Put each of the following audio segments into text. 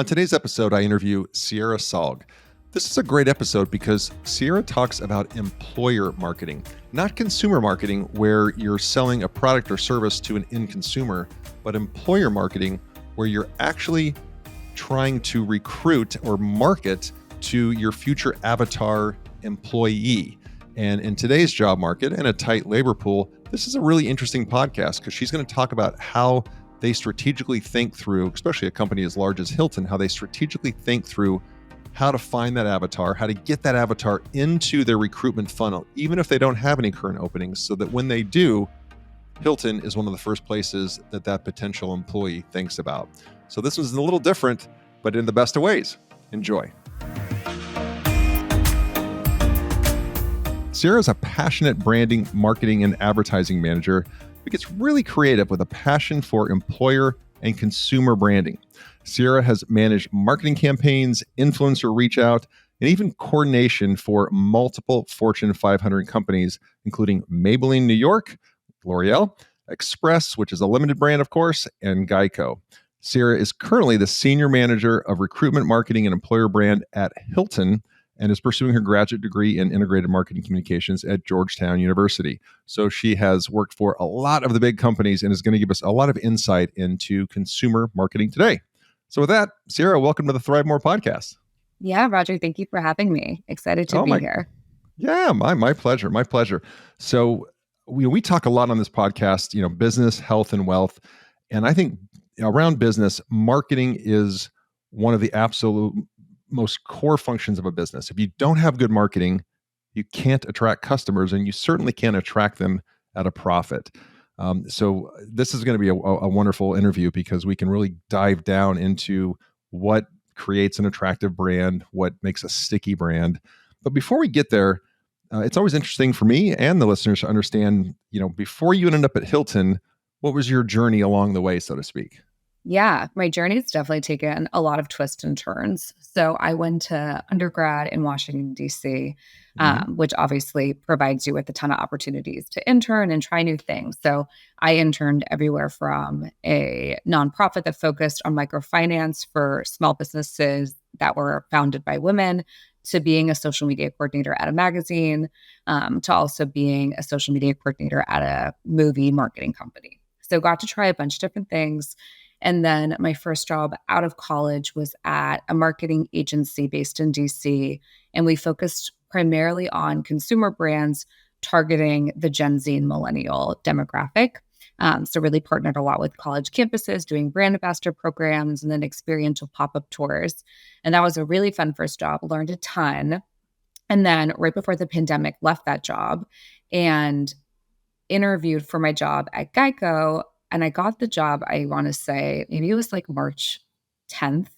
On today's episode, I interview Ciara Salg. This is a great episode because Ciara talks about employer marketing, not consumer marketing where you're selling a product or service to an end consumer, but employer marketing where you're actually trying to recruit or market to your future avatar employee. And in today's job market and a tight labor pool, this is a really interesting podcast because she's going to talk about how they strategically think through, especially a company as large as Hilton, how they strategically think through how to find that avatar, how to get that avatar into their recruitment funnel, even if they don't have any current openings, so that when they do, Hilton is one of the first places that that potential employee thinks about. So this was a little different, but in the best of ways. Enjoy. Ciara is a passionate branding, marketing, and advertising manager who gets really creative with a passion for employer and consumer branding. Ciara has managed marketing campaigns, influencer reach out, and even coordination for multiple Fortune 500 companies, including Maybelline New York, L'Oreal, Express, which is a limited brand, of course, and Geico. Ciara is currently the senior manager of recruitment marketing and employer brand at Hilton and is pursuing her graduate degree in integrated marketing communications at Georgetown University. So she has worked for a lot of the big companies and is going to give us a lot of insight into consumer marketing today. So with that, Ciara, welcome to the ThriveMore podcast. Yeah, Roger, thank you for having me. Excited to be here. Yeah, my pleasure. My pleasure. So we talk a lot on this podcast, business, health, and wealth. And I think around business, marketing is one of the absolute most core functions of a business. If you don't have good marketing, you can't attract customers, and you certainly can't attract them at a profit. So this is going to be a wonderful interview because we can really dive down into what creates an attractive brand, what makes a sticky brand. But before we get there, it's always interesting for me and the listeners to understand, before you ended up at Hilton, what was your journey along the way, so to speak? Yeah, my journey's definitely taken a lot of twists and turns. So I went to undergrad in Washington, D.C., which obviously provides you with a ton of opportunities to intern and try new things. So I interned everywhere from a nonprofit that focused on microfinance for small businesses that were founded by women, to being a social media coordinator at a magazine, to also being a social media coordinator at a movie marketing company. So got to try a bunch of different things. And then my first job out of college was at a marketing agency based in DC. And we focused primarily on consumer brands targeting the Gen Z and millennial demographic. So really partnered a lot with college campuses, doing brand ambassador programs and then experiential pop-up tours. And that was a really fun first job, learned a ton. And then right before the pandemic, left that job and interviewed for my job at Geico. And I got the job, I want to say, maybe it was like March 10th.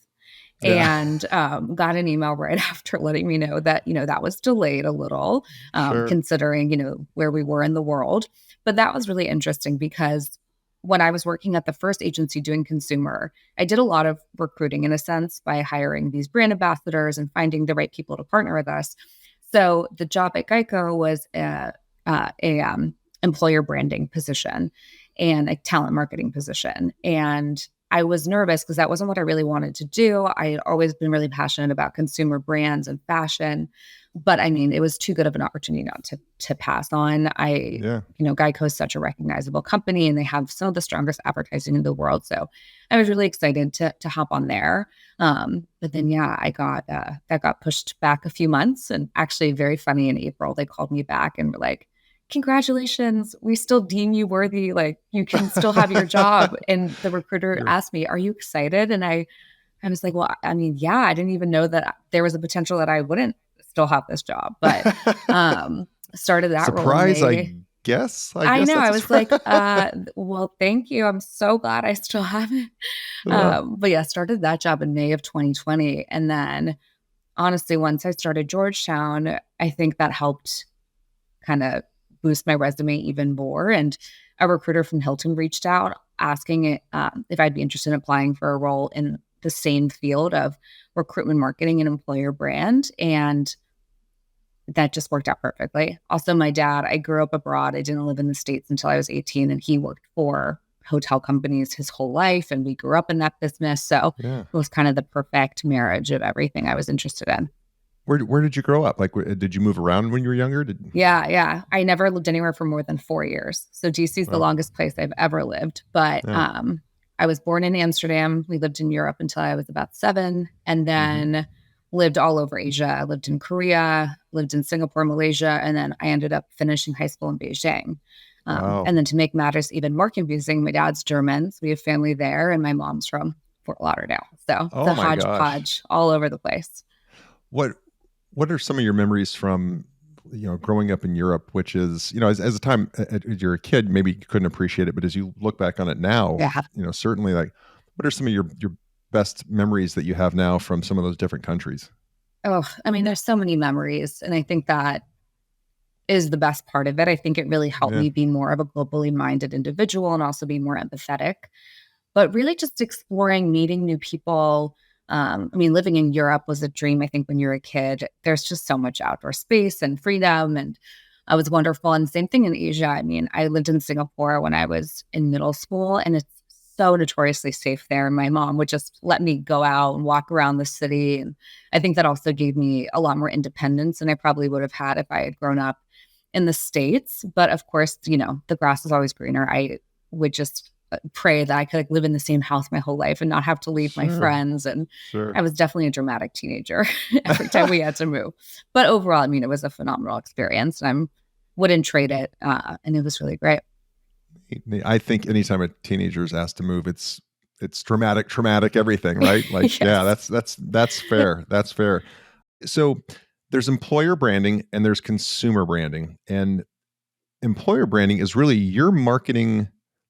Yeah. And got an email right after letting me know that, that was delayed a little, considering, where we were in the world. But that was really interesting because when I was working at the first agency doing consumer, I did a lot of recruiting in a sense by hiring these brand ambassadors and finding the right people to partner with us. So the job at Geico was a employer branding position and a talent marketing position. And I was nervous because that wasn't what I really wanted to do. I had always been really passionate about consumer brands and fashion. But I mean, it was too good of an opportunity not to pass on. Geico is such a recognizable company and they have some of the strongest advertising in the world. So I was really excited to hop on there. But then, that got pushed back a few months. And actually very funny, in April, they called me back and were like, congratulations, we still deem you worthy. Like, you can still have your job. And the recruiter asked me, are you excited? And I was like, well, I mean, yeah, I didn't even know that there was a potential that I wouldn't still have this job. But started that surprise, role. I guess. I know. I was like, well, thank you. I'm so glad I still have it. But yeah, started that job in May of 2020. And then honestly, once I started Georgetown, I think that helped kind of boost my resume even more. And a recruiter from Hilton reached out asking if I'd be interested in applying for a role in the same field of recruitment marketing and employer brand. And that just worked out perfectly. Also, my dad, I grew up abroad. I didn't live in the States until I was 18, and he worked for hotel companies his whole life, and we grew up in that business. So Yeah. it was kind of the perfect marriage of everything I was interested in. Where did you grow up? Like, did you move around when you were younger? Yeah. I never lived anywhere for more than 4 years. So DC is the Oh, longest place I've ever lived. But yeah. I was born in Amsterdam. We lived in Europe until I was about 7, and Mm-hmm. then lived all over Asia. I lived in Korea, lived in Singapore, Malaysia, and then I ended up finishing high school in Beijing. Wow. And then to make matters even more confusing, my dad's German, so we have family there, and my mom's from Fort Lauderdale. So it's Oh a my gosh. hodgepodge all over the place. What what are some of your memories from growing up in Europe, which is, as a time as you're a kid, maybe you couldn't appreciate it, but as you look back on it now, Yeah. certainly, like, what are some of your best memories that you have now from some of those different countries? Oh, I mean, there's so many memories. And I think that is the best part of it. I think it really helped Yeah. me be more of a globally minded individual and also be more empathetic. But really just exploring, meeting new people. I mean, living in Europe was a dream, I think, when you're a kid. There's just so much outdoor space and freedom, and it was wonderful. And same thing in Asia. I mean, I lived in Singapore when I was in middle school, and it's so notoriously safe there. And my mom would just let me go out and walk around the city. And I think that also gave me a lot more independence than I probably would have had if I had grown up in the States. But of course, the grass is always greener. I would just pray that I could live in the same house my whole life and not have to leave my Sure. friends. And Sure. I was definitely a dramatic teenager every time we had to move. But overall, I mean, it was a phenomenal experience, and I wouldn't trade it. And it was really great. I think anytime a teenager is asked to move, it's dramatic, traumatic, everything, right? Like, yeah, Yes. that's fair. That's fair. So there's employer branding and there's consumer branding. And employer branding is really you're marketing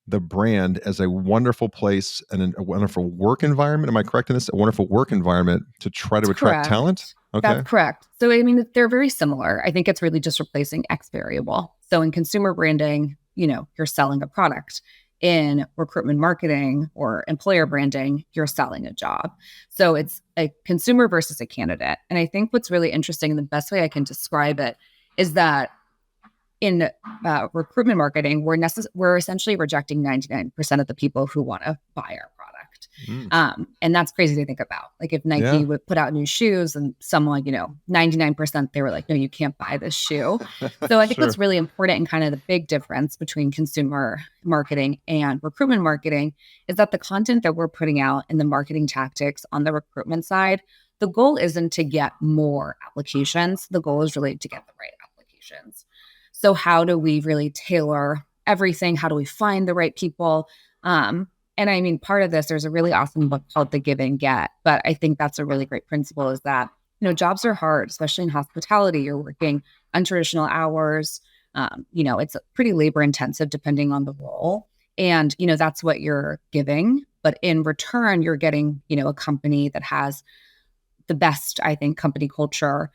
the brand as a wonderful place and a wonderful work environment. Am I correct in this? A wonderful work environment to try to That's attract talent? correct. That's Okay. correct. So, I mean, they're very similar. I think it's really just replacing X variable. So, in consumer branding, you're selling a product. In recruitment marketing or employer branding, you're selling a job. So, it's a consumer versus a candidate. And I think what's really interesting, and the best way I can describe it, is that in recruitment marketing, we're essentially rejecting 99% of the people who want to buy our product. Mm. And that's crazy to think about. Like if Nike Yeah. would put out new shoes and someone, 99%, they were like, no, you can't buy this shoe. So I think Sure. what's really important and kind of the big difference between consumer marketing and recruitment marketing is that the content that we're putting out and the marketing tactics on the recruitment side, the goal isn't to get more applications. The goal is really to get the right applications. So how do we really tailor everything? How do we find the right people? And I mean, part of this, there's a really awesome book called The Give and Get, but I think that's a really great principle is that, jobs are hard, especially in hospitality. You're working untraditional hours. It's pretty labor intensive depending on the role. And, that's what you're giving. But in return, you're getting, a company that has the best, I think, company culture,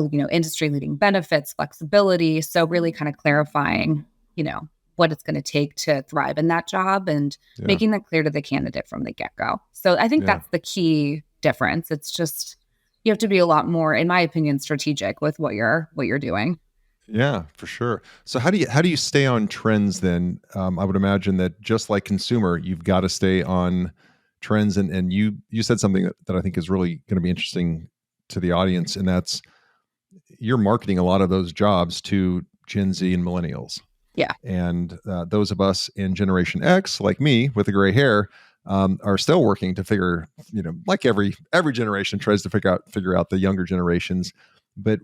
industry leading benefits, flexibility. So really kind of clarifying, what it's going to take to thrive in that job and Yeah. making that clear to the candidate from the get-go. So I think Yeah. that's the key difference. It's just you have to be a lot more, in my opinion, strategic with what you're doing. Yeah, for sure. So how do you stay on trends then? I would imagine that just like consumer, you've got to stay on trends, and you said something that I think is really going to be interesting to the audience, and that's you're marketing a lot of those jobs to Gen Z and millennials. Yeah. And those of us in Generation X, like me with the gray hair, are still working to figure, like every generation tries to figure out the younger generations. But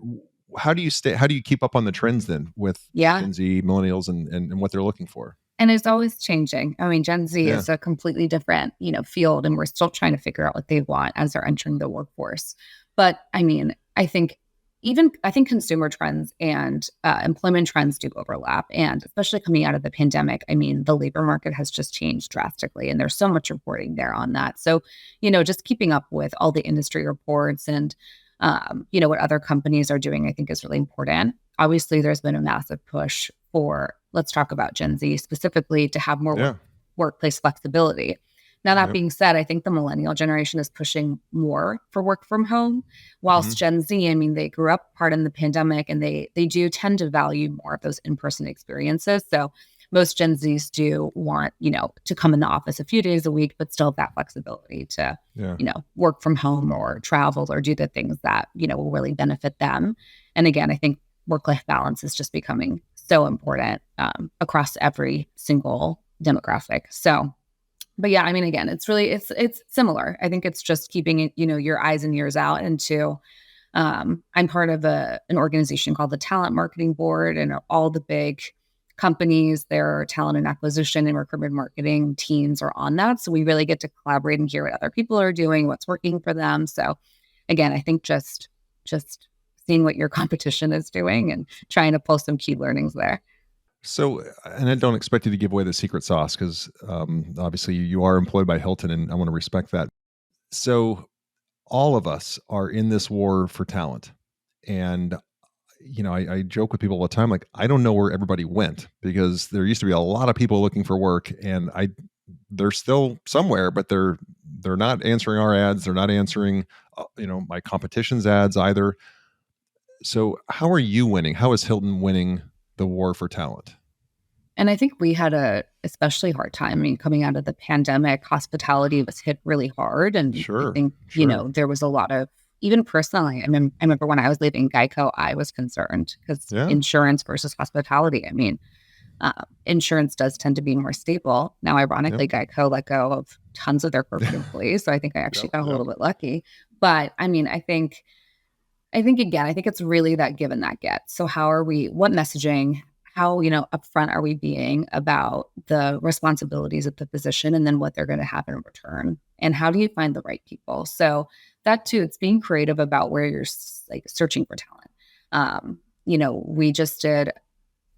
how do you stay? How do you keep up on the trends then with Yeah. Gen Z, millennials, and what they're looking for? And it's always changing. I mean, Gen Z Yeah, is a completely different, field, and we're still trying to figure out what they want as they're entering the workforce. But I mean, I think consumer trends and employment trends do overlap. And especially coming out of the pandemic, I mean, the labor market has just changed drastically. And there's so much reporting there on that. So, just keeping up with all the industry reports and, what other companies are doing, I think is really important. Obviously, there's been a massive push for, let's talk about Gen Z specifically, to have more yeah, workplace flexibility. Now, that yep, being said, I think the millennial generation is pushing more for work from home, hmm, whilst Gen Z, I mean, they grew up part in the pandemic and they do tend to value more of those in-person experiences. So most Gen Zs do want, to come in the office a few days a week, but still have that flexibility to, Yeah. work from home or travel or do the things that, will really benefit them. And again, I think work-life balance is just becoming so important across every single demographic. So, but yeah, I mean, again, it's similar. I think it's just keeping it, your eyes and ears out into. I'm part of an organization called the Talent Marketing Board, and all the big companies, their talent and acquisition and recruitment marketing teams are on that. So we really get to collaborate and hear what other people are doing, what's working for them. So again, I think just seeing what your competition is doing and trying to pull some key learnings there. So, and I don't expect you to give away the secret sauce because obviously you are employed by Hilton, and I want to respect that. So, all of us are in this war for talent, and I joke with people all the time, like I don't know where everybody went because there used to be a lot of people looking for work, and they're still somewhere, but they're not answering our ads, they're not answering my competition's ads either. So, how are you winning? How is Hilton winning the war for talent? And I think we had a especially hard time. I mean, coming out of the pandemic, hospitality was hit really hard. And I Sure, think, sure. there was a lot of, even personally, I remember when I was leaving Geico, I was concerned because Yeah. insurance versus hospitality. I mean, insurance does tend to be more stable. Now, Yep. ironically, Geico let go of tons of their corporate employees. So I think I actually Yep. got a Yep. little bit lucky. But I mean, I think again, I think it's really that give and that get. So what messaging, how, upfront are we being about the responsibilities of the position and then what they're going to have in return? And how do you find the right people? So that too, it's being creative about where you're like searching for talent. We just did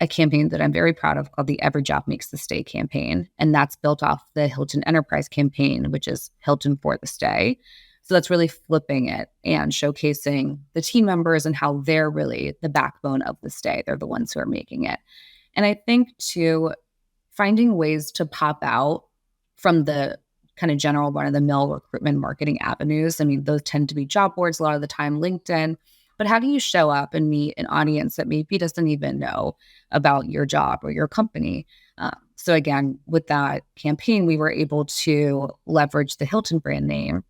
a campaign that I'm very proud of called the Every Job Makes the Stay campaign. And that's built off the Hilton Enterprise campaign, which is Hilton for the Stay. So that's really flipping it and showcasing the team members and how they're really the backbone of the stay. They're the ones who are making it. And I think too, finding ways to pop out from the kind of general run-of-the-mill recruitment marketing avenues. I mean, those tend to be job boards a lot of the time, LinkedIn. But how do you show up and meet an audience that maybe doesn't even know about your job or your company? So again, with that campaign, we were able to leverage the Hilton brand name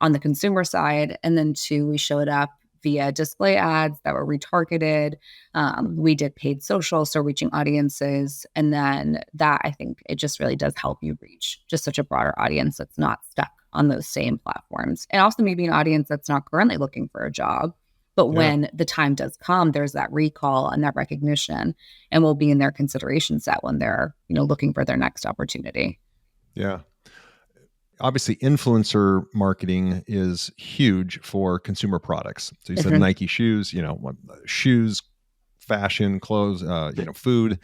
on the consumer side. And then two, we showed up via display ads that were retargeted. We did paid social, so reaching audiences. And then that, I think it just really does help you reach just such a broader audience that's not stuck on those same platforms. And also maybe an audience that's not currently looking for a job, but Yeah. when the time does come, there's that recall and that recognition and will be in their consideration set when they're, looking for their next opportunity. Yeah. Obviously, influencer marketing is huge for consumer products. So you said Mhm. Nike shoes, shoes, fashion, clothes, food.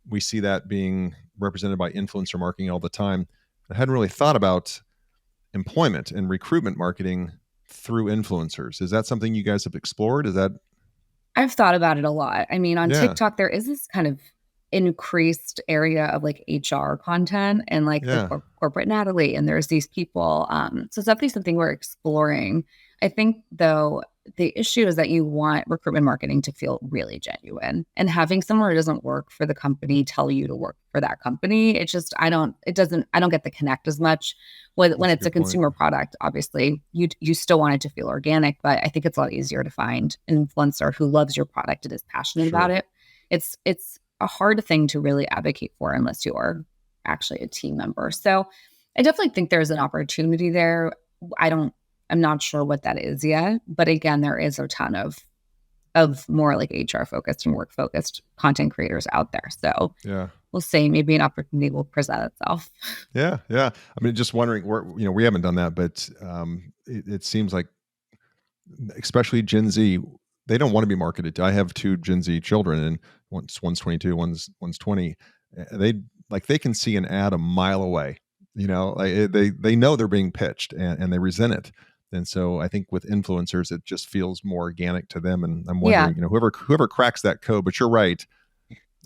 We see that being represented by influencer marketing all the time. I hadn't really thought about employment and recruitment marketing through influencers. Is that something you guys have explored? Is that I've thought about it a lot. I mean, on Yeah, TikTok, there is this kind of increased area of like HR content and like the yeah, corporate Natalie, and there's these people. So it's definitely something we're exploring. I think though, the issue is that you want recruitment marketing to feel really genuine, and having someone who doesn't work for the company tell you to work for that company. I don't get the connect as much when that's a it's a good point. consumer product. Obviously, you still want it to feel organic, but I think it's a lot easier to find an influencer who loves your product and is passionate about Sure. it. It's a hard thing to really advocate for unless you're actually a team member. So I definitely think there's an opportunity there. I'm not sure what that is yet, but again, there is a ton of more like HR focused and work focused content creators out there. So Yeah. we'll see. Maybe an opportunity will present itself. Yeah, yeah. I mean, just wondering, we haven't done that, but it seems like, especially Gen Z, they don't want to be marketed to. I have two Gen Z children, and one's 22, one's 20. They can see an ad a mile away. They know they're being pitched, and they resent it. And so I think with influencers, it just feels more organic to them. And I'm Yeah. wondering, whoever cracks that code. But you're right.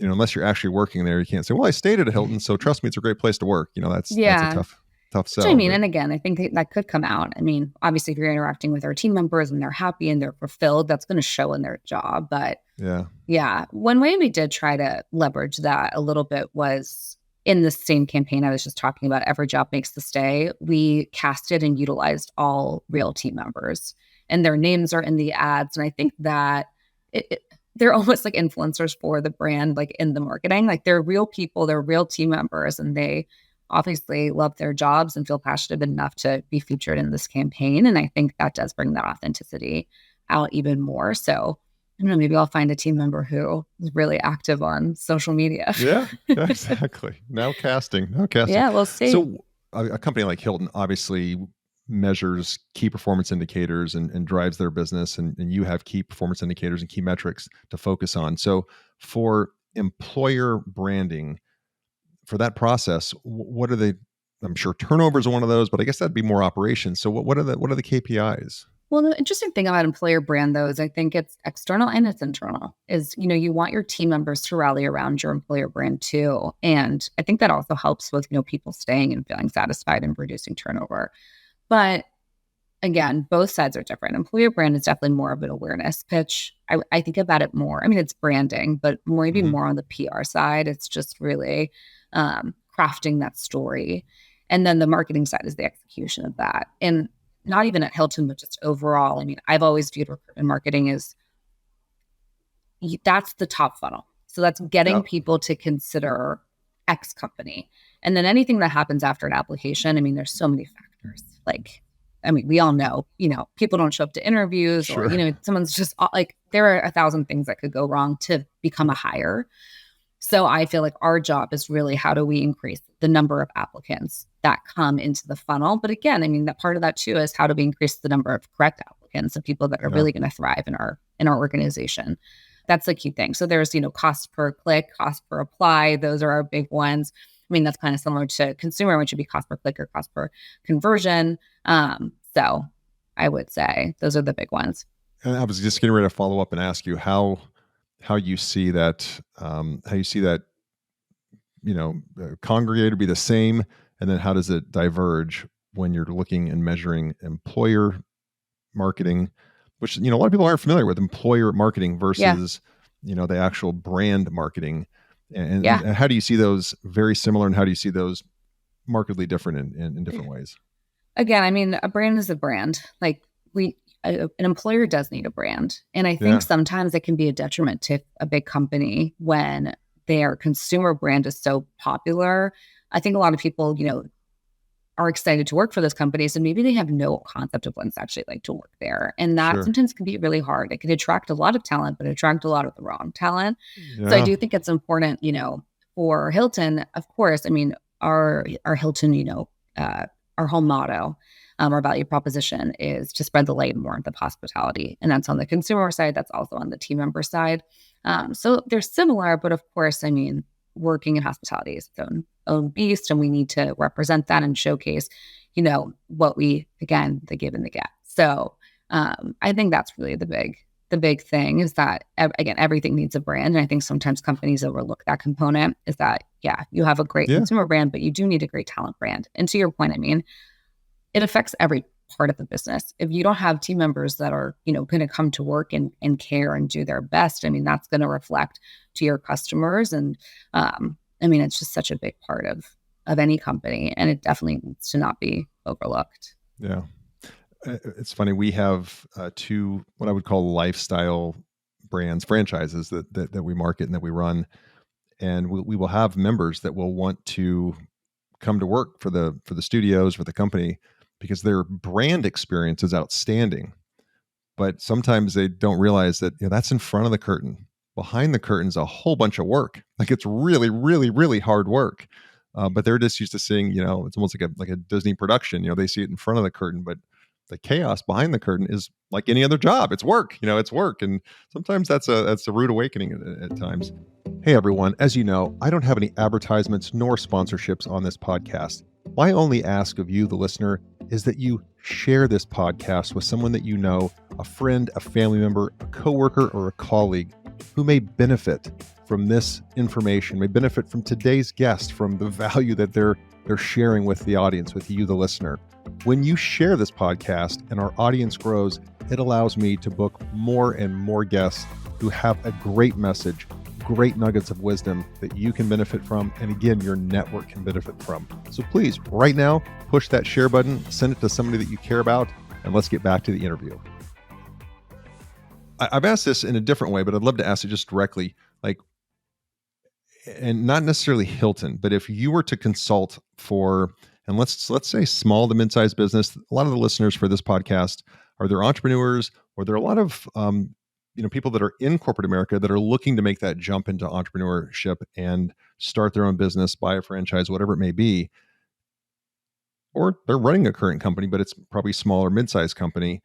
Unless you're actually working there, you can't say, "Well, I stayed at a Hilton, so trust me, it's a great place to work." That's a Yeah. tough tough Which sell. I mean, But and again, I think that could come out. I mean, obviously, if you're interacting with our team members and they're happy and they're fulfilled, that's going to show in their job. But yeah, one way we did try to leverage that a little bit was in the same campaign I was just talking about, Every Job Makes the Stay. We casted and utilized all real team members, and their names are in the ads. And I think that they're almost like influencers for the brand, like in the marketing. Like they're real people, they're real team members, and they obviously love their jobs and feel passionate enough to be featured in this campaign. And I think that does bring that authenticity out even more. So I don't know, maybe I'll find a team member who is really active on social media. Yeah, exactly. Now casting. Yeah, we'll see. So a company like Hilton obviously measures key performance indicators and drives their business. And you have key performance indicators and key metrics to focus on. So for employer branding, for that process, what are they? I'm sure turnover is one of those, but I guess that'd be more operations. So what are the KPIs? Well, the interesting thing about employer brand, though, is I think it's external and it's internal. Is, you want your team members to rally around your employer brand too. And I think that also helps with, people staying and feeling satisfied and reducing turnover. But again, both sides are different. Employer brand is definitely more of an awareness pitch. I think about it more. I mean, it's branding, but maybe more on the PR side. It's just really crafting that story. And then the marketing side is the execution of that. And not even at Hilton, but just overall. I mean, I've always viewed recruitment marketing as that's the top funnel. So that's getting people to consider X company. And then anything that happens after an application, I mean, there's so many factors. Like, I mean, we all know, people don't show up to interviews or, someone's just like, there are 1,000 things that could go wrong to become a hire. So I feel like our job is really how do we increase the number of applicants that come into the funnel. But again, I mean, that part of that too is how do we increase the number of correct applicants, of people that are really going to thrive in our organization. That's the key thing. So there's, cost per click, cost per apply. Those are our big ones. I mean, that's kind of similar to consumer, which would be cost per click or cost per conversion. So I would say those are the big ones. And I was just getting ready to follow up and ask you how you see that, congregate or be the same, and then how does it diverge when you're looking and measuring employer marketing, which, a lot of people aren't familiar with employer marketing versus, the actual brand marketing. And how do you see those very similar, and how do you see those markedly different in different ways? Again, I mean, a brand is a brand. Like an employer does need a brand. And I think sometimes it can be a detriment to a big company when their consumer brand is so popular. I think a lot of people, are excited to work for those companies, and maybe they have no concept of what it's actually like to work there. And that sometimes can be really hard. It can attract a lot of talent, but attract a lot of the wrong talent. Yeah. So I do think it's important, for Hilton, of course, I mean, our Hilton, our whole motto, our value proposition is to spread the light and warmth of hospitality. And that's on the consumer side. That's also on the team member side. So they're similar, but of course, I mean, working in hospitality is its own beast, and we need to represent that and showcase, what we, again, the give and the get. So I think that's really the big thing is that, again, everything needs a brand. And I think sometimes companies overlook that component is that, you have a great consumer brand, but you do need a great talent brand. And to your point, I mean, it affects every part of the business. If you don't have team members that are, going to come to work and care and do their best, I mean, that's going to reflect to your customers. And I mean, it's just such a big part of any company, and it definitely needs to not be overlooked. Yeah. It's funny. We have two, what I would call lifestyle brands, franchises that we market and that we run. And we will have members that will want to come to work for the studios, for the company, because their brand experience is outstanding. But sometimes they don't realize that that's in front of the curtain. Behind the curtain's a whole bunch of work. Like it's really, really, really hard work. But they're just used to seeing, it's almost like a Disney production. They see it in front of the curtain, but the chaos behind the curtain is like any other job. It's work. It's work. And sometimes that's a rude awakening at times. Hey, everyone. As you know, I don't have any advertisements nor sponsorships on this podcast. My only ask of you, the listener, is that you share this podcast with someone that you know, a friend, a family member, a coworker, or a colleague who may benefit from this information, may benefit from today's guest, from the value that they're sharing with the audience, with you, the listener. When you share this podcast and our audience grows, it allows me to book more and more guests who have a great message, great nuggets of wisdom that you can benefit from, and again, your network can benefit from. So please, right now, push that share button, send it to somebody that you care about, and let's get back to the interview. I've asked this in a different way, but I'd love to ask it just directly, like, and not necessarily Hilton, but if you were to consult for, and let's say small to mid-sized business, a lot of the listeners for this podcast are there entrepreneurs, or there are a lot of people that are in corporate America that are looking to make that jump into entrepreneurship and start their own business, buy a franchise, whatever it may be, or they're running a current company, but it's probably a small or mid-sized company.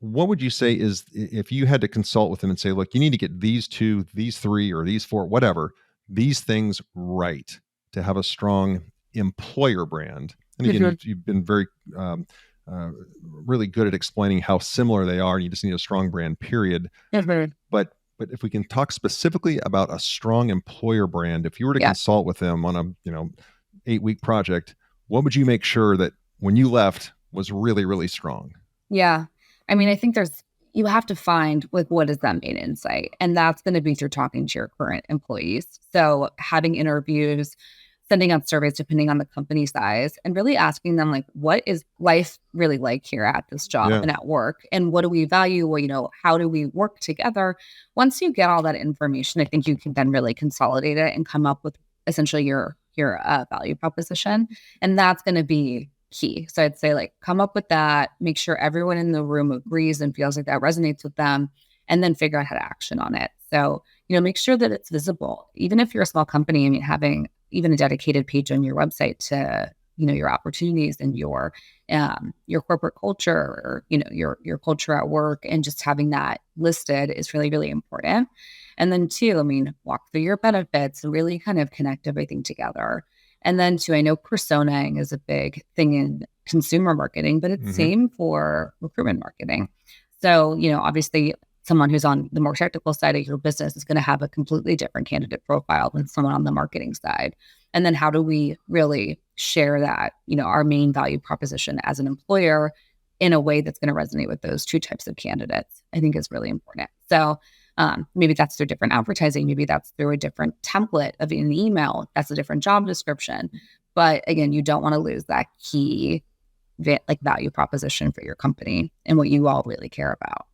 What would you say is, if you had to consult with them and say, look, you need to get these 2, these 3, or these 4, whatever, these things right to have a strong employer brand? And again, you've been very, really good at explaining how similar they are. And you just need a strong brand, period. But if we can talk specifically about a strong employer brand, if you were to consult with them on a 8-week project, what would you make sure that when you left was really, really strong? Yeah. I mean, I think you have to find, like, what is that main insight? And that's going to be through talking to your current employees. So having interviews, sending out surveys depending on the company size, and really asking them, like, what is life really like here at this job and at work? And what do we value? Well, how do we work together? Once you get all that information, I think you can then really consolidate it and come up with essentially your value proposition. And that's going to be key. So I'd say, like, come up with that, make sure everyone in the room agrees and feels like that resonates with them, and then figure out how to action on it. So, make sure that it's visible. Even if you're a small company, I mean, having even a dedicated page on your website to, your opportunities and your corporate culture, or, your culture at work, and just having that listed is really, really important. And then 2, I mean, walk through your benefits and really kind of connect everything together. And then 2, I know personaing is a big thing in consumer marketing, but it's same for recruitment marketing. So, obviously someone who's on the more technical side of your business is going to have a completely different candidate profile than someone on the marketing side. And then how do we really share that, our main value proposition as an employer in a way that's going to resonate with those 2 types of candidates, I think is really important. So maybe that's through different advertising. Maybe that's through a different template of an email. That's a different job description. But again, you don't want to lose that key value proposition for your company and what you all really care about.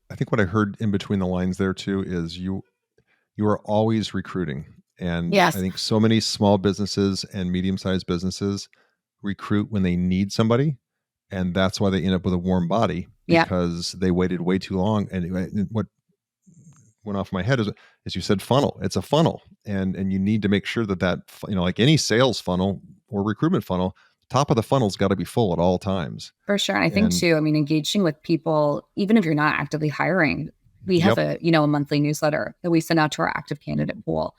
I think what I heard in between the lines there too is you are always recruiting. And I think so many small businesses and medium-sized businesses recruit when they need somebody. And that's why they end up with a warm body, because they waited way too long. And what went off my head is you said funnel. It's a funnel, and you need to make sure that like any sales funnel or recruitment funnel, top of the funnel's got to be full at all times. For sure. And I think too, I mean, engaging with people, even if you're not actively hiring, we have a monthly newsletter that we send out to our active candidate pool.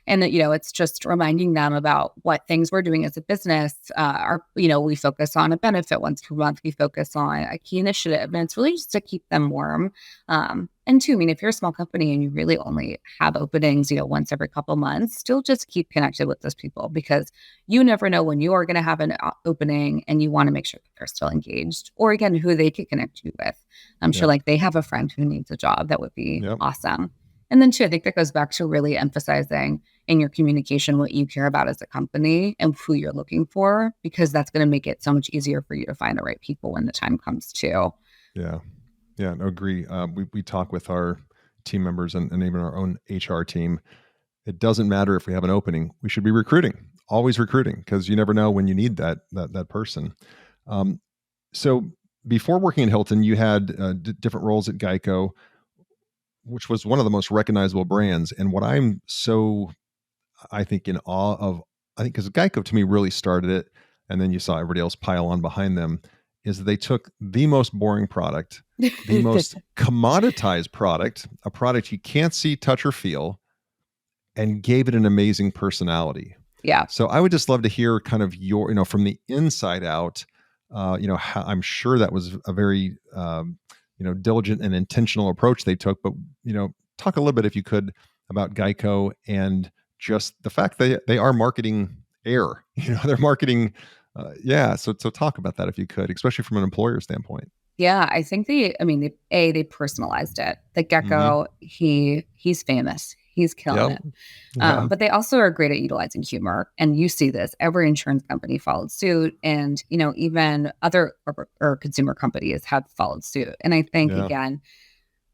And that, it's just reminding them about what things we're doing as a business. We focus on a benefit once per month. We focus on a key initiative, and it's really just to keep them warm. And 2, I mean, if you're a small company and you really only have openings, once every couple months, still just keep connected with those people, because you never know when you are going to have an opening, and you want to make sure that they're still engaged, or again, who they could connect you with. I'm sure, like, they have a friend who needs a job. That would be awesome. And then 2, I think that goes back to really emphasizing in your communication what you care about as a company and who you're looking for, because that's going to make it so much easier for you to find the right people when the time comes too. Yeah, no, agree. We talk with our team members and even our own HR team. It doesn't matter if we have an opening. We should be recruiting, always recruiting, because you never know when you need that person. So before working in Hilton, you had different roles at Geico, which was one of the most recognizable brands. And what I'm so, I think, in awe of, because Geico to me really started it, and then you saw everybody else pile on behind them, is they took the most boring product, the most commoditized product, a product you can't see, touch, or feel, and gave it an amazing personality. Yeah. So I would just love to hear kind of your, from the inside out, how, I'm sure that was a very, diligent and intentional approach they took, but, talk a little bit, if you could, about Geico and just the fact that they are marketing air. They're marketing. So talk about that if you could, especially from an employer standpoint. Yeah, I think they personalized it. The Mm-hmm. gecko, he's famous. He's killing Yep. it. Yeah. But they also are great at utilizing humor. And you see this, every insurance company followed suit. And, even other or consumer companies have followed suit. And I think, Yeah. again,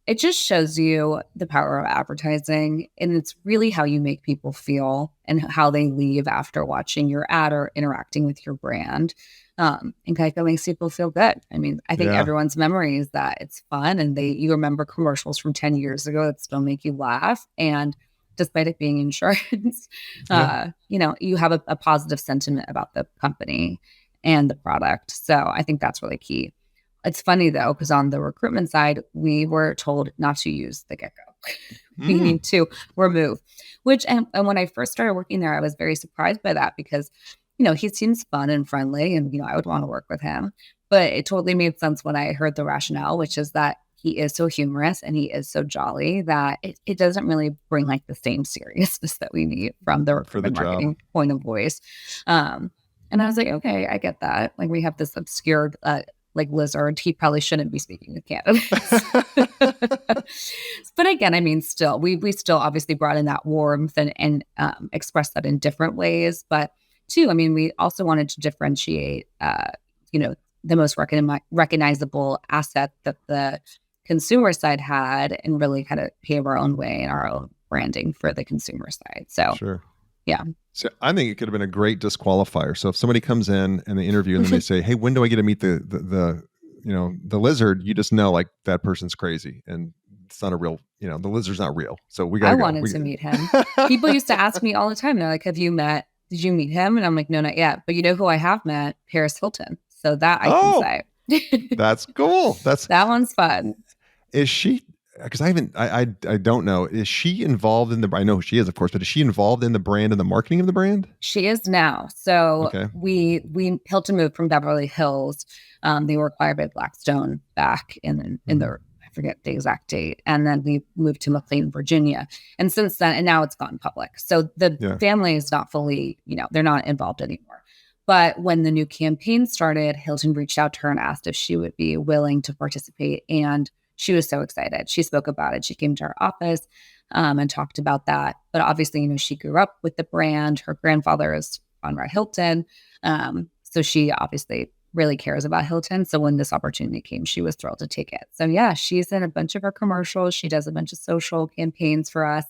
it just shows you the power of advertising. And it's really how you make people feel and how they leave after watching your ad or interacting with your brand. And Geico makes people feel good. I mean, I think Yeah. everyone's memory is that it's fun and you remember commercials from 10 years ago that still make you laugh. And despite it being insurance, Yeah. you have a positive sentiment about the company and the product. So I think that's really key. It's funny though, because on the recruitment side, we were told not to use the gecko. We Mm. need to remove, which, and when I first started working there, I was very surprised by that because, he seems fun and friendly and, I would want to work with him. But it totally made sense when I heard the rationale, which is that he is so humorous and he is so jolly that it doesn't really bring like the same seriousness that we need from the For the recruitment job. marketing point of voice. And I was like, okay, I get that. Like we have this obscure like lizard, he probably shouldn't be speaking with candidates. But again, I mean, still, we still obviously brought in that warmth and expressed that in different ways. But two, I mean, we also wanted to differentiate, the most recognizable asset that the consumer side had, and really kind of pave our own way in our own branding for the consumer side. So, Sure. yeah. So I think it could have been a great disqualifier. So if somebody comes in and they interview and then they say, "Hey, when do I get to meet the lizard?" You just know like that person's crazy and it's not a real. The lizard's not real. So we got I to go. wanted to meet him. People used to ask me all the time. They're like, "Have you met? Did you meet him?" And I'm like, "No, not yet." But you know who I have met? Paris Hilton. So that I can Oh, say. that's cool. That one's fun. Is she? Because I haven't. I don't know. Is she involved in the? I know who she is, of course, but is she involved in the brand and the marketing of the brand? She is now. So Okay. we Hilton moved from Beverly Hills. They were acquired by Blackstone back in the, I forget the exact date, and then we moved to McLean, Virginia. And since then, and now it's gone public. So the Yeah. family is not fully, they're not involved anymore. But when the new campaign started, Hilton reached out to her and asked if she would be willing to participate. And she was so excited. She spoke about it. She came to our office and talked about that. But obviously, she grew up with the brand. Her grandfather is Conrad Hilton. So she obviously really cares about Hilton. So when this opportunity came, she was thrilled to take it. So yeah, she's in a bunch of our commercials. She does a bunch of social campaigns for us.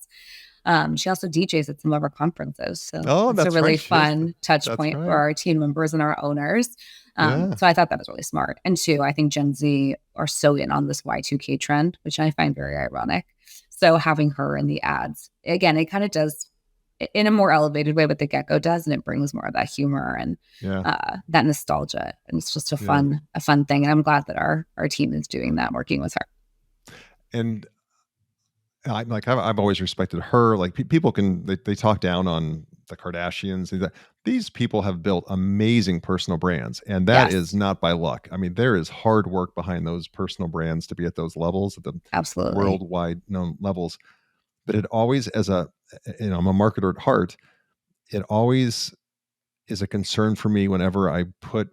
She also DJs at some of our conferences. So Oh, it's a that's really right. She is. fun touch That's point for right. our team members and our owners. Yeah. So I thought that was really smart. And two, I think Gen Z are so in on this Y2K trend, which I find very ironic. So having her in the ads, again, it kind of does in a more elevated way what the gecko does, and it brings more of that humor and Yeah. that nostalgia. And it's just a Yeah. fun thing. And I'm glad that our team is doing that, working with her. And I've always respected her. Like people can they talk down on the Kardashians. These people have built amazing personal brands, and that is Yes, not by luck. I mean, there is hard work behind those personal brands to be at those levels, at the absolutely. worldwide known levels. But it always, I'm a marketer at heart. It always is a concern for me whenever I put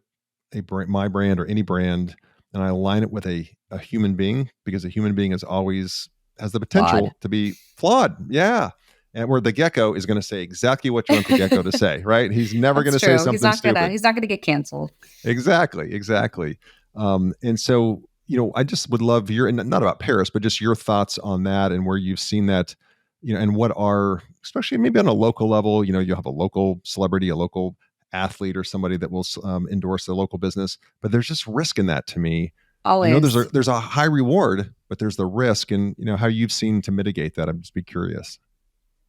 my brand or any brand, and I align it with a human being, because a human being is always has the Flawed. potential to be flawed. Yeah. And where the gecko is going to say exactly what you want the gecko to say, right? He's never going That's to say true. He's something not gonna stupid. he's not gonna get canceled. Exactly. Exactly. And so, I just would love your, and not about Paris, but just your thoughts on that and where you've seen that, and what are, especially maybe on a local level, you'll have a local celebrity, a local athlete, or somebody that will endorse the local business, but there's just risk in that to me. I know there's a Always. there's a high reward, but there's the risk, and how you've seen to mitigate that. I'm just be curious.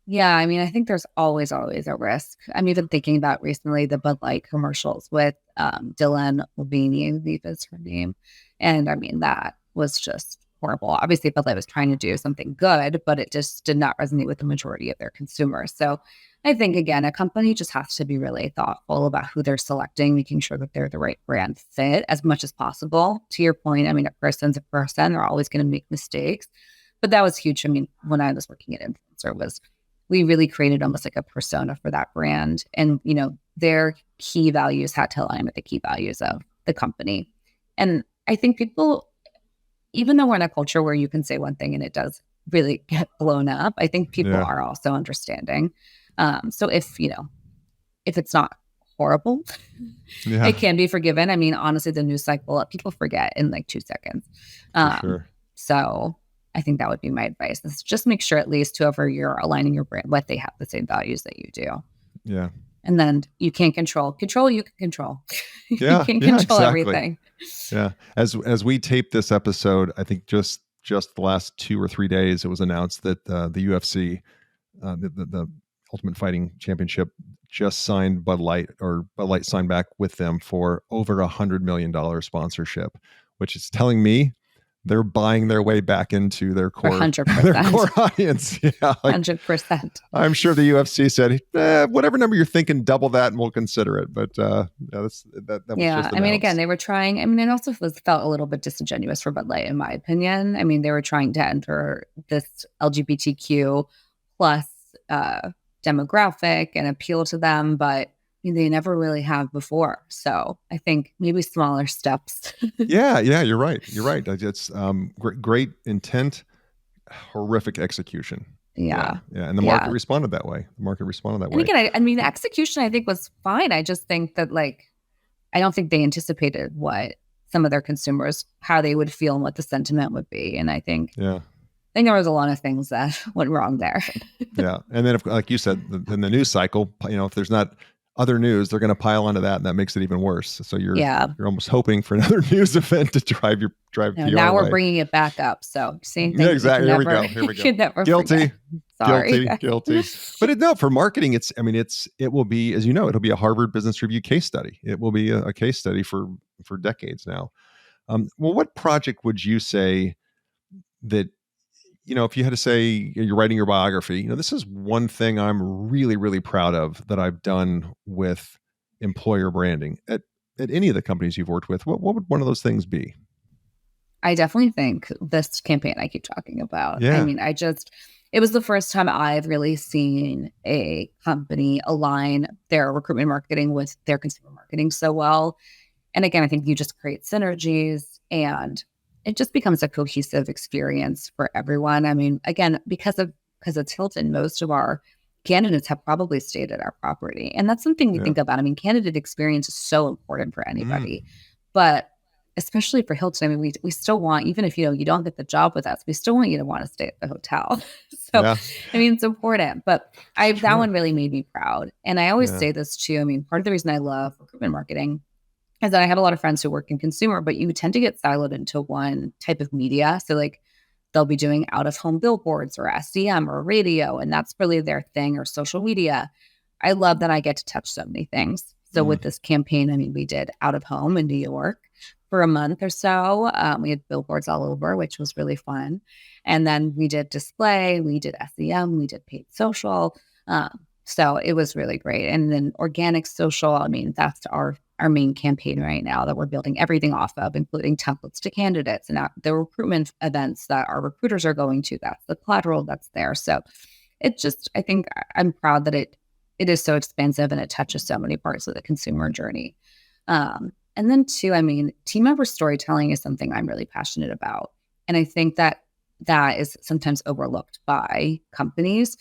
Yeah, I mean, I think there's always a risk. I'm even thinking about recently the Bud Light commercials with Dylan Mulvaney, I believe is her name. And I mean, that was just horrible. Obviously, Bud Light was trying to do something good, but it just did not resonate with the majority of their consumers. So I think, again, a company just has to be really thoughtful about who they're selecting, making sure that they're the right brand fit as much as possible. To your point, I mean, a person's a person. They're always going to make mistakes. But that was huge. I mean, when I was working at influencers, answer was we really created almost like a persona for that brand. And, their key values had to align with the key values of the company. And I think people, even though we're in a culture where you can say one thing and it does really get blown up, I think people are also understanding. So if it's not horrible, it can be forgiven. I mean, honestly, the news cycle, people forget in like 2 seconds. For sure. So I think that would be my advice. Is just make sure at least whoever you're aligning your brand with, they have the same values that you do. Yeah. And then you can't control, you can control. Yeah. You can control exactly. everything. Yeah. As we tape this episode, I think just the last 2 or 3 days, it was announced that the UFC, the Ultimate Fighting Championship, just signed Bud Light signed back with them for over $100 million sponsorship, which is telling me they're buying their way back into their core, 100%. their core audience. Yeah, 100%. I'm sure the UFC said, whatever number you're thinking, double that and we'll consider it. But that was just I mean, again, they were trying. I mean, it also felt a little bit disingenuous for Bud Light, in my opinion. I mean, they were trying to enter this LGBTQ plus demographic and appeal to them, but they never really have before. So I think maybe smaller steps. Yeah, you're right. It's great intent, horrific execution. Yeah. And the market responded that way. And again, I mean, the execution I think was fine. I just think that I don't think they anticipated what some of their consumers, how they would feel and what the sentiment would be. And I think there was a lot of things that went wrong there. Yeah. And then, like you said, in the news cycle, if there's not other news, they're going to pile onto that, and that makes it even worse. So you're almost hoping for another news event to drive PR now we're away. Bringing it back up. So same thing. Yeah, exactly. Here we go. Guilty. Sorry. Guilty. But for marketing, it will be, as you know, it'll be a Harvard Business Review case study. It will be a case study for decades now. Well, what project would you say that, if you had to say you're writing your biography, this is one thing I'm really, really proud of that I've done with employer branding at any of the companies you've worked with, what would one of those things be? I definitely think this campaign I keep talking about. Yeah. I mean, it was the first time I've really seen a company align their recruitment marketing with their consumer marketing so well. And again, I think you just create synergies and it just becomes a cohesive experience for everyone. I mean, again, because it's Hilton, most of our candidates have probably stayed at our property. And that's something we think about. I mean, candidate experience is so important for anybody, but especially for Hilton. I mean, we still want, even if, you don't get the job with us, we still want you to want to stay at the hotel. So, I mean, it's important, but that one really made me proud. And I always say this too. I mean, part of the reason I love recruitment marketing is that I have a lot of friends who work in consumer, but you tend to get siloed into one type of media. So they'll be doing out of home billboards or SEM or radio, and that's really their thing, or social media. I love that I get to touch so many things. So with this campaign, I mean, we did out of home in New York for a month or so. We had billboards all over, which was really fun. And then we did display, we did SEM, we did paid social. So it was really great. And then organic social, I mean, that's our main campaign right now that we're building everything off of, including templates to candidates and the recruitment events that our recruiters are going to. That's the collateral that's there. So I think I'm proud that it is so expansive and it touches so many parts of the consumer journey. And then too, I mean, team member storytelling is something I'm really passionate about. And I think that is sometimes overlooked by companies.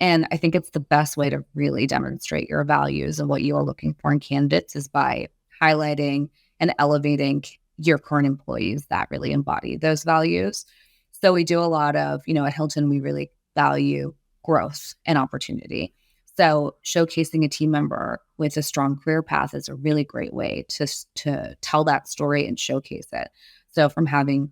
And I think it's the best way to really demonstrate your values and what you are looking for in candidates is by highlighting and elevating your current employees that really embody those values. So we do a lot of, at Hilton, we really value growth and opportunity. So showcasing a team member with a strong career path is a really great way to tell that story and showcase it. So from having,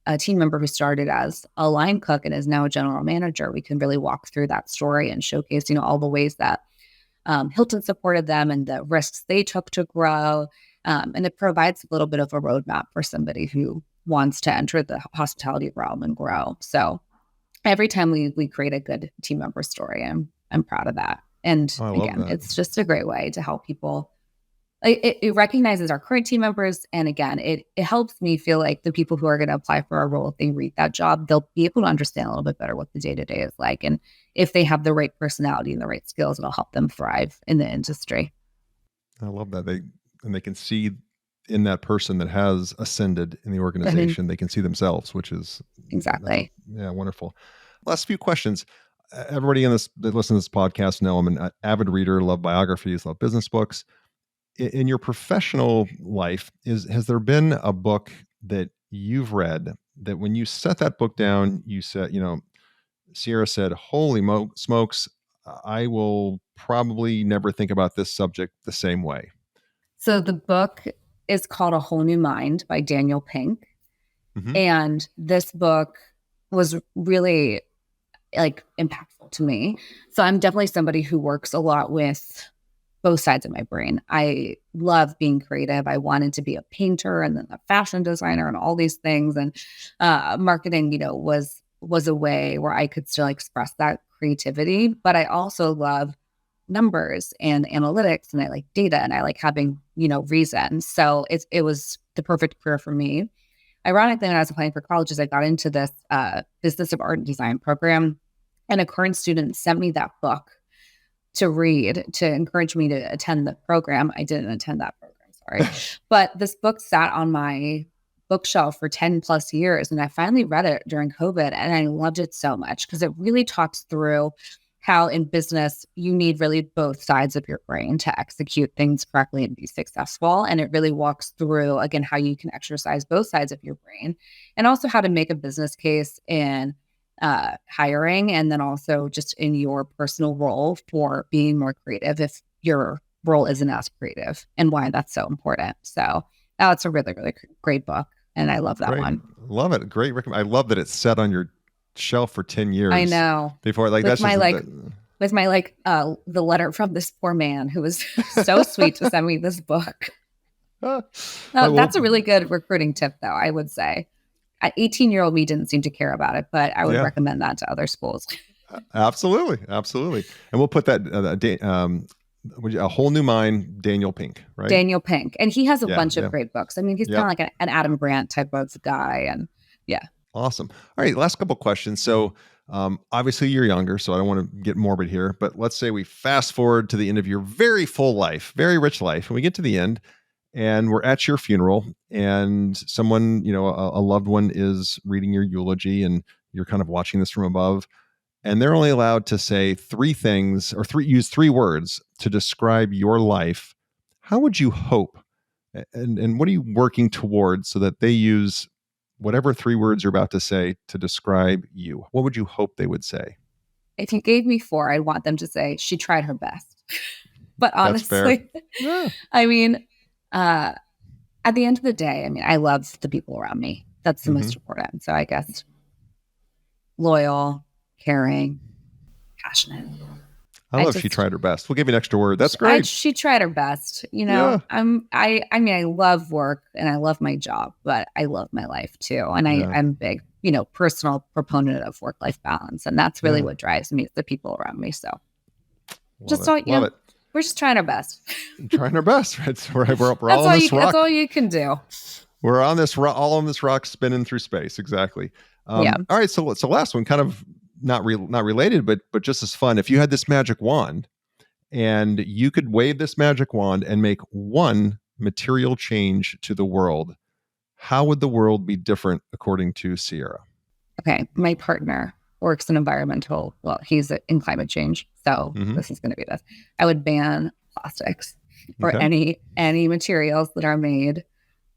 a team member who started as a line cook and is now a general manager, we can really walk through that story and showcase, all the ways that Hilton supported them and the risks they took to grow. And it provides a little bit of a roadmap for somebody who wants to enter the hospitality realm and grow. So every time we create a good team member story, I'm proud of that. And again, it's just a great way to help people it recognizes our current team members. And again, it helps me feel like the people who are going to apply for our role, if they read that job, they'll be able to understand a little bit better what the day-to-day is like. And if they have the right personality and the right skills, it'll help them thrive in the industry. I love that. They can see in that person that has ascended in the I mean, organization, they can see themselves, which is exactly. wonderful. Last few questions. Everybody in this that listens to this podcast know I'm an avid reader, love biographies, love business books. In your professional life, has there been a book that you've read that when you set that book down, you said, Ciara said, "Holy smokes, I will probably never think about this subject the same way." So the book is called A Whole New Mind by Daniel Pink. Mm-hmm. And this book was really like impactful to me. So I'm definitely somebody who works a lot with both sides of my brain. I love being creative. I wanted to be a painter and then a fashion designer and all these things. And marketing, was a way where I could still express that creativity. But I also love numbers and analytics, and I like data, and I like having, reason. So it was the perfect career for me. Ironically, when I was applying for colleges, I got into this business of art and design program, and a current student sent me that book to read to encourage me to attend the program. I didn't attend that program, sorry. But this book sat on my bookshelf for 10 plus years. And I finally read it during COVID, and I loved it so much because it really talks through how in business you need really both sides of your brain to execute things correctly and be successful. And it really walks through, again, how you can exercise both sides of your brain, and also how to make a business case in hiring, and then also just in your personal role for being more creative if your role isn't as creative, and why that's so important. So it's a really, really great book, and I love that one. Love it. Great recommend. I love that it's set on your shelf for 10 years. I know. Before, like, with that's my just with my the letter from this poor man who was so sweet to send me this book. That's a really good recruiting tip, though, I would say. 18-year-old me didn't seem to care about it, but I would recommend that to other schools. Absolutely. And we'll put that A Whole New Mind, Daniel Pink, right? Daniel Pink. And he has a bunch of great books. I mean, he's kind of like an Adam Grant type of guy. And Awesome. All right. Last couple questions. So obviously you're younger, so I don't want to get morbid here, but let's say we fast forward to the end of your very full life, very rich life, and we get to the end and we're at your funeral, and someone, a loved one is reading your eulogy, and you're kind of watching this from above, and they're only allowed to say three things or use three words to describe your life. How would you hope, and what are you working towards so that they use whatever three words you're about to say to describe you? What would you hope they would say? If you gave me four, I'd want them to say she tried her best. But honestly, I mean, at the end of the day, I mean, I love the people around me. That's the most important. So I guess loyal, caring, passionate. I love she tried her best. We'll give you an extra word. That's great. She tried her best. I mean, I love work and I love my job, but I love my life too. And I'm a big, personal proponent of work-life balance. And that's really what drives me, the people around me. So love it. We're just trying our best. Trying our best, right? So we're all on this rock. That's all you can do. We're on this all on this rock, spinning through space. Exactly. All right. So last one, kind of not related, but just as fun. If you had this magic wand, and you could wave this magic wand and make one material change to the world, how would the world be different according to Ciara? Okay, my partner works in environmental. Well, he's in climate change, so this is going to be this. I would ban plastics or any materials that are made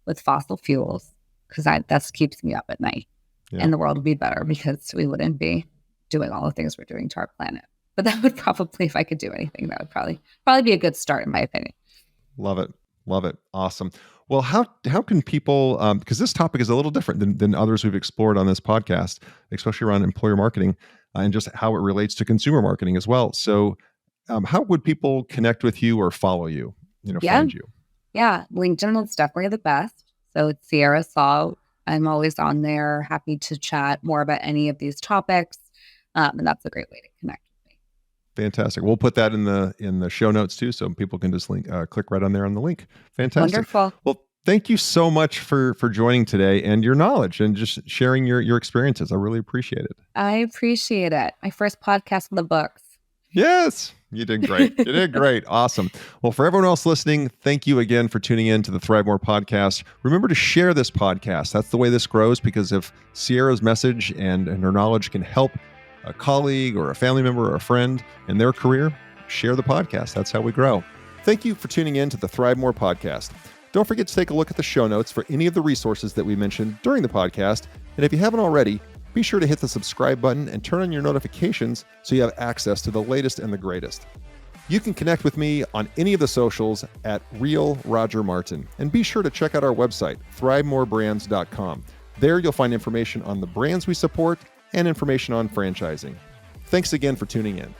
with fossil fuels, because that keeps me up at night. And the world would be better because we wouldn't be doing all the things we're doing to our planet. But that would probably, if I could do anything, that would probably be a good start, in my opinion. Love it. Awesome. Well, how can people, because this topic is a little different than others we've explored on this podcast, especially around employer marketing and just how it relates to consumer marketing as well. So how would people connect with you or follow you, find you? Yeah, LinkedIn is definitely the best. So it's Ciara Salg. I'm always on there, happy to chat more about any of these topics. And that's a great way to connect with me. Fantastic. We'll put that in the show notes too, so people can just click right on there on the link. Fantastic. Wonderful. Well, thank you so much for joining today and your knowledge and just sharing your experiences. I really appreciate it. I appreciate it. My first podcast in the books. Yes, you did great. You did great. Awesome. Well, for everyone else listening, thank you again for tuning in to the ThriveMore podcast. Remember to share this podcast. That's the way this grows, because if Ciara's message and her knowledge can help a colleague or a family member or a friend in their career, share the podcast. That's how we grow. Thank you for tuning in to the ThriveMore podcast. Don't forget to take a look at the show notes for any of the resources that we mentioned during the podcast. And if you haven't already, be sure to hit the subscribe button and turn on your notifications so you have access to the latest and the greatest. You can connect with me on any of the socials at Real Roger Martin. And be sure to check out our website, ThriveMoreBrands.com. There you'll find information on the brands we support and information on franchising. Thanks again for tuning in.